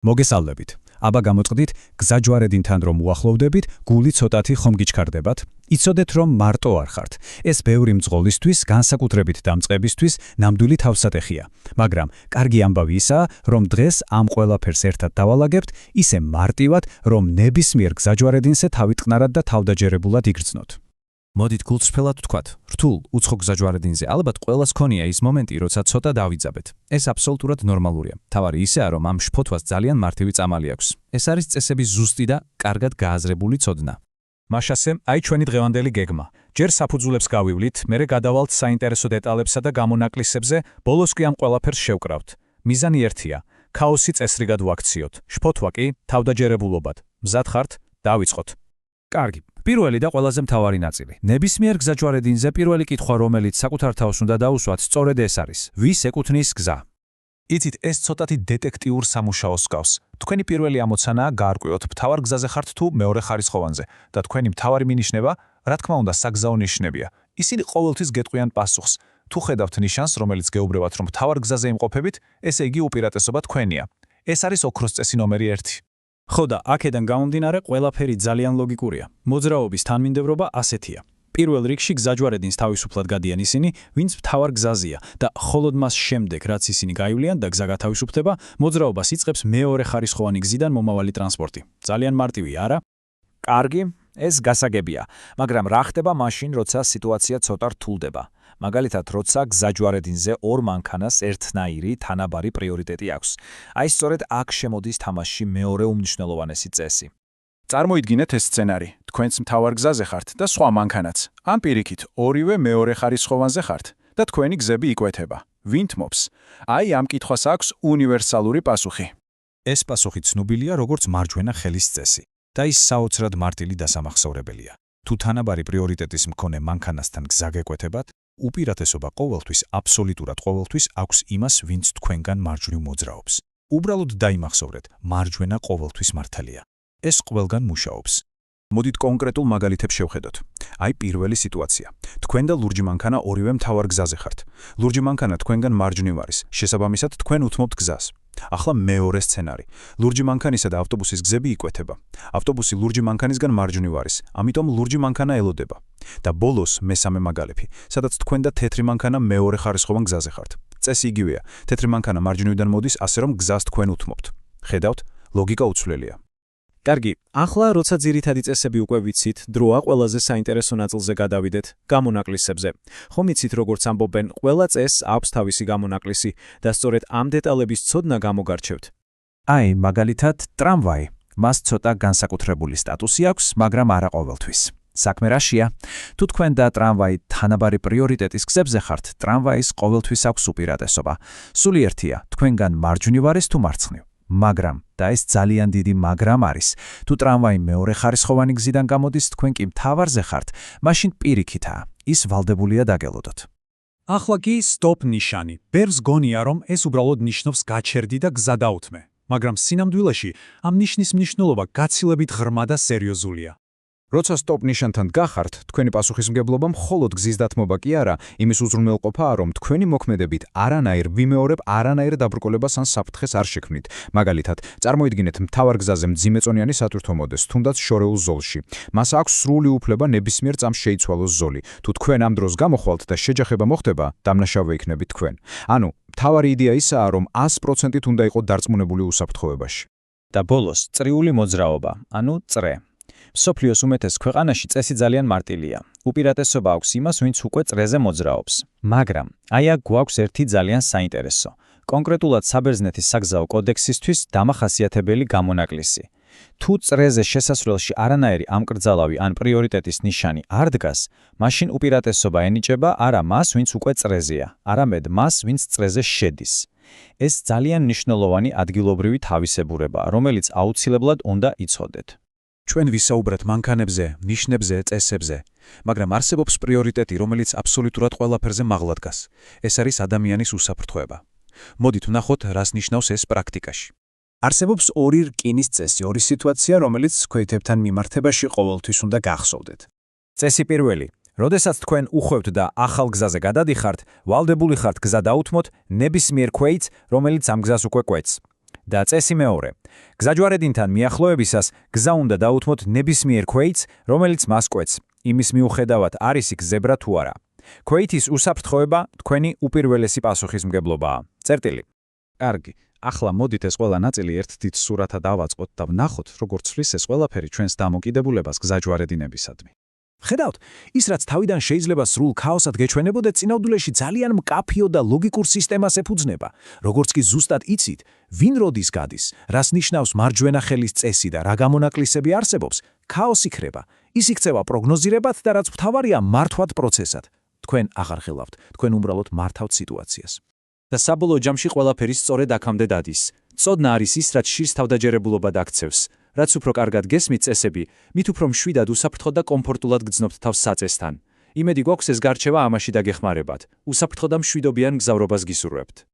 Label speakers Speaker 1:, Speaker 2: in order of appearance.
Speaker 1: მოგესალმებით. აბა გამოწყდით, გზაჯვარედინთან რომ უახლოვდებით, გული ცოტათი ხომ გიჩქარდებათ? იცოდეთ რომ მარტო არ ხართ. ეს ბევრი მძღოლისთვის, განსაკუთრებით დამწყებისთვის ნამდვილი თავსატეხია. მაგრამ კარგი ამბავი ისაა, რომ დღეს ამ ყველაფერს ერთად დავალაგებთ, ისე მარტივად, რომ ნებისმიერ გზაჯვარედინზე თავიტყნარად და თავდაჯერებულად იგრძნოთ. მოდით გულწრფელად ვთქვათ, რთულ, უცხო გზაჯვარედინზე ალბათ ყველას ქონია ის მომენტი, როცა ცოტა დავიძაბეთ. ეს აბსოლუტურად ნორმალურია. თავარი ისეა, რომ ამ შფოთვას ძალიან მარტივი წამალი აქვს. ეს არის წესების ზუსტი და კარგად გააზრებული ცოდნა. მაშასე, აი ჩვენი დღევანდელი გეგმა. ჯერ საფუძვლებს გავივლით, მერე გადავალთ საინტერესო დეტალებსა და გამონაკლისებზე, ბოლოს კი ამ ყველაფერს შევკრავთ. მიზანი ერთია: ქაოსი წესრიგად ვაქციოთ. შფოთვა კი თავდაჯერებულობად. მზად ხართ? დავიწყოთ. კარგი. პირველი და ყველაზე მთავარი ნაწილი. ნებისმიერ გზაჯვარედინზე პირველი კითხვა, რომელიც საკუთარ თავს უნდა დაუსვათ, სწორედ ეს არის: ვის ეკუთვნის გზა? იცით, ეს ცოტათი დეტექტიურ სამუშაოს გავს. თქვენი პირველი ამოცანაა გაარკვიოთ, მთავარ გზაზე ხართ თუ მეორე ხარისხოვანზე და თქვენი მთავარი მინიშნება, რა თქმა უნდა, საგზაო ნიშნებია. ისინი ყოველთვის გეტყვიან პასუხს. თუ ხედავთ ნიშანს, რომელიც გეუბნებათ, რომ მთავარ გზაზე იმყოფებით, ესე იგი უპირატესობა თქვენია. ეს არის ოქროს წესი ნომერი 1. ხო და აქედან გამომდინარე ყველაფერი ძალიან ლოგიკურია. მოძრაობის თანმიმდევრობა ასეთია. პირველ რიგში გზაჯვარედინს თავისუფლად გადიან ისინი, ვინც მთავარ გზაზეა და მხოლოდ მას შემდეგ, რაც ისინი გაივლიან და გზა გათავისუფლდება, მოძრაობას იწყებს მეორე ხარისხოვანი გზიდან მომავალი ტრანსპორტი. ძალიან მარტივია, არა? კარგი, ეს გასაგებია, მაგრამ რა ხდება მაშინ, როცა სიტუაცია ცოტა რთულდება? მაგალითად, როცა გზაჯვარედინზე ორ მანქანას ერთნაირი თანაბარი პრიორიტეტი აქვს. აი სწორედ აქ შემოდის თამაშში მეორე უმნიშვნელოვანესი წესი. წარმოიდგინეთ ეს სცენარი. თქვენც მთავარ გზაზე ხართ და სხვა მანქანაც. ან პირიქით, ორივე მეორე ხარისხოვანზე ხართ და თქვენი გზები იკვეთება. ვინ თმობს? აი ამ კითხვას აქვს უნივერსალური პასუხი. ეს პასუხი ცნობილია როგორც მარჯვენა ხელის წესი და ის საოცრად მარტივი დასამახსოვრებელია. თუ თანაბარი პრიორიტეტის მქონე მანქანასთან გზა გეკვეთებათ, უპირატესობა ყოველთვის, აბსოლუტურად ყოველთვის აქვს იმას, ვინც თქვენგან მარჯვნივ მოძრაობს. უბრალოდ დაიმახსოვრეთ, მარჯვენა ყოველთვის მართალია. ეს ყველგან მუშაობს. მოდით კონკრეტულ მაგალითებს შევხედოთ. აი პირველი სიტუაცია. თქვენ და ლურჯი მანქანა ორივე მთავარ გზაზე ხართ. ლურჯი მანქანა თქვენგან მარჯვნივ არის. შესაბამისად, თქვენ უთმობთ გზას. ახლა მეორე სცენარი. ლურჯი მანქანისა და ავტობუსის გზები იკვეთება. ავტობუსი ლურჯი მანქანისგან მარჯვნივ არის, ამიტომ ლურჯი მანქანა ელოდება. და ბოლოს მესამე მაგალითი, სადაც თქვენ და თეთრი მანქანა მეორე ხარისხოვან გზაზე ხართ. წესი იგივეა. თეთრი მანქანა მარჯვნივიდან მოდის, ასე რომ გზას თქვენ უთმობთ. ხედავთ, ლოგიკა უცვლელია. კარგი, ახლა როცა ძირითადი წესები უკვე ვიცით, დროა ყველაზე საინტერესო ნაწილზე გადავიდეთ, გამონაკლისებზე. ხომ იცით, როგორც ამბობენ, ყველა წესს აქვს თავისი გამონაკლისი და სწორედ ამ დეტალების ცოდნა გამოგარჩევთ. აი, მაგალითად, ტრამვაი. მას ცოტა განსაკუთრებული სტატუსი აქვს, მაგრამ არა ყოველთვის. საქმე რაშია? თუ თქვენ და ტრამვაი თანაბარი პრიორიტეტის გზებზე ხართ, ტრამვაის ყოველთვის აქვს უპირატესობა. სული ერთია, თქვენგან მარჯვნივ არის თუ მარცხნივ. მაგრამ, და ეს ძალიან დიდი მაგრამ არის, თუ ტრამვაი მეორე ხარისხოვანი გზიდან გამოდის, თქვენ კი მთავარზე ხართ, მაშინ პირიქითაა, ის ვალდებულია დაგელოდოთ.
Speaker 2: ახლა კი სტოპ ნიშანი. ბერს გონია, რომ ეს უბრალოდ ნიშნავს გაჩერდი და გზა დაუთმე. მაგრამ სინამდვილეში ამ ნიშნის მნიშვნელობა გაცილებით ღრმა და სერიოზულია.
Speaker 3: როცა სტოპ ნიშანთან გახართ, თქვენი პასუხისმგებლობა მხოლოდ გზის დათმობა კი არა, იმის უზრუნველყოფაა, რომ თქვენი მოქმედებით არანაირ ვიმეორებ არანაირ დაბრკოლებას ან საფრთხეს არ შექმნით. მაგალითად, წარმოიდგინეთ მთავარ გზაზე მძიმეწონიანი სათვირთო მოდეს, თუნდაც შორეულ ზოლში. მას აქვს სრული უფლება ნებისმიერ წამს შეიცვალოს ზოლი. თუ თქვენ ამ დროს გამოხვალთ და შეჯახება მოხდება, დამნაშავე იქნებით თქვენ. ანუ, მთავარი იდეა ისაა, რომ 100%-ით უნდა იყოთ დარწმუნებული უსაფრთხოებაში.
Speaker 1: და ბოლოს, წრიული მოძრაობა, ანუ წრე. მსოფლიოს უმეტეს ქვეყანაში წესი ძალიან მარტივია. უპირატესობა აქვს იმას, ვინც უკვე წრეზე მოძრაობს. მაგრამ, აი აქ გვაქვს ერთი ძალიან საინტერესო. კონკრეტულად საბერძნეთის საგზაო კოდექსისთვის დამახასიათებელი გამონაკლისი. თუ წრეზე შესასვლელში არანაირი ამკრძალავი ან პრიორიტეტის ნიშანი არ დგას, მაშინ უპირატესობა ენიჭება არა მას, ვინც უკვე წრეზეა, არამედ მას, ვინც წრეზე შედის. ეს ძალიან მნიშვნელოვანი ადგილობრივი თავისებურებაა, რომელიც აუცილებლად უნდა იცოდეთ.
Speaker 3: ჩვენ ვისაუბრეთ მანქანებზე, ნიშნებზე, წესებზე, მაგრამ არსებობს პრიორიტეტი, რომელიც აბსოლუტურად ყველაფერზე მაღლა დგას. ეს არის ადამიანის უსაფრთხოება. მოდით ვნახოთ, რას ნიშნავს ეს პრაქტიკაში.
Speaker 2: არსებობს ორი რკინის წესი, ორი სიტუაცია, რომელიც ქვეითებთან მიმართებაში ყოველთვის უნდა გახსოვდეთ.
Speaker 1: წესი პირველი. როდესაც თქვენ უხვევთ და ახალ გზაზე გადადიხართ, ვალდებული ხართ გზა დაუთმოთ ნებისმიერ ქვეითს, რომელიც ამ გზას უკვე კვეთს. და წესი მეორე. გზაჯვარედინთან მიახლოებისას გზა უნდა დაუთმოთ ნებისმიერ ქვეითს, რომელიც მას კვეთს, იმის მიუხედავად არის იქ ზებრა თუ არა. ქვეითის უსაფრთხოება თქვენი უპირველესი პასუხისმგებლობაა. წერტილი. კარგი, ახლა მოდით ეს ყველა ნაწილი ერთ დიდ სურათად ავაწყოთ და ვნახოთ, როგორ ცვლის ეს ყველაფერი ჩვენს დამოკიდებულებას გზაჯვარედინებისადმი.
Speaker 2: ხედავთ, ის რაც თავიდან შეიძლება სრულ ქაოსად გეჩვენებოდეთ, წინააღმდეგში ძალიან მკაფიო და ლოგიკურ სისტემას ეფუძნება. როგორც კი ზუსტად იცით, ვინ როდის გადის, რას ნიშნავს მარჯვენა ხელის წესი და რა გამონაკლისები არსებობს, ქაოსი ქრება. ის იქცევა პროგნოზირებად და რაც მთავარია მართვად პროცესად. თქვენ აღარ ხელავთ, თქვენ უბრალოდ მართავთ სიტუაციას.
Speaker 4: და საბოლოო ჯამში ყველაფერი სწორედ აქამდე დადის. წოდნა არის ის, რაც შირს თავდაჯერებულობად აქცევს. რაც უფრო კარგად გესმით წესები, მით უფრო მშვიდად უსაფრთხო და კომფორტულად გძნობთ თავს საწესთან. იმედი გვაქვს ეს გარჩევა ამაში დაგეხმარებათ. უსაფრთხო და მშვიდობიან მგზავრობას გისურვებთ.